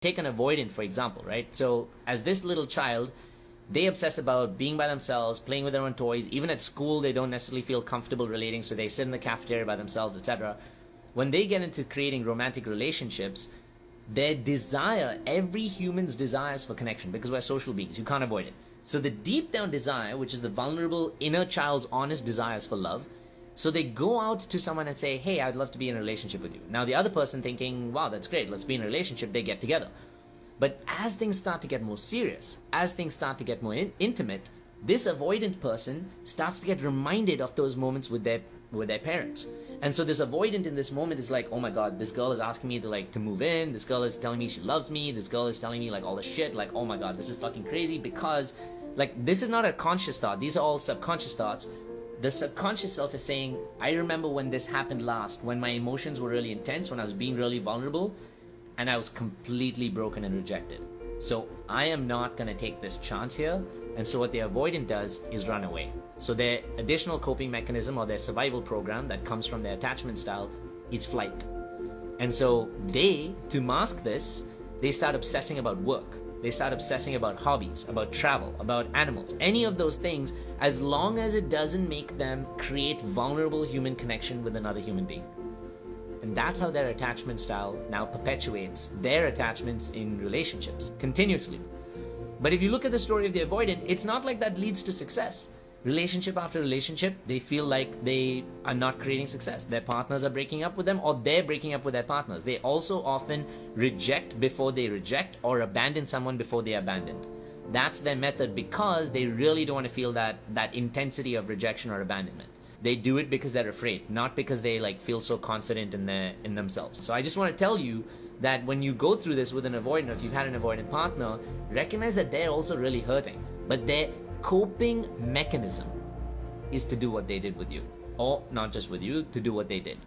Take an avoidant, for example, right? So as this little child, they obsess about being by themselves, playing with their own toys. Even at school, they don't necessarily feel comfortable relating, so they sit in the cafeteria by themselves, etc. When they get into creating romantic relationships, their desire, every human's desires for connection, because we're social beings, you can't avoid it. So the deep down desire, which is the vulnerable inner child's honest desires for love, so they go out to someone and say, hey, I'd love to be in a relationship with you. Now the other person thinking, wow, that's great, let's be in a relationship, they get together. But as things start to get more serious, as things start to get more intimate, this avoidant person starts to get reminded of those moments with their parents. And so this avoidant in this moment is like, oh my god, this girl is asking me to move in, this girl is telling me she loves me, this girl is telling me like all this shit, like, oh my god, this is fucking crazy, because like this is not a conscious thought, these are all subconscious thoughts. The subconscious self is saying, I remember when this happened last, when my emotions were really intense, when I was being really vulnerable, and I was completely broken and rejected. So I am not going to take this chance here. And so what the avoidant does is run away. So their additional coping mechanism or their survival program that comes from their attachment style is flight. And so they, to mask this, they start obsessing about work. They start obsessing about hobbies, about travel, about animals, any of those things, as long as it doesn't make them create vulnerable human connection with another human being. And that's how their attachment style now perpetuates their attachments in relationships continuously. But if you look at the story of the avoidant, it's not like that leads to success. Relationship after relationship, they feel like they are not creating success. Their partners are breaking up with them, or they're breaking up with their partners. They also often reject before they reject, or abandon someone before they abandoned. That's their method because they really don't want to feel that intensity of rejection or abandonment. They do it because they're afraid, not because they like feel so confident in themselves. So I just want to tell you that when you go through this with an avoidant, if you've had an avoidant partner, recognize that they're also really hurting, but their coping mechanism is to do what they did with you, or not just with you, to do what they did.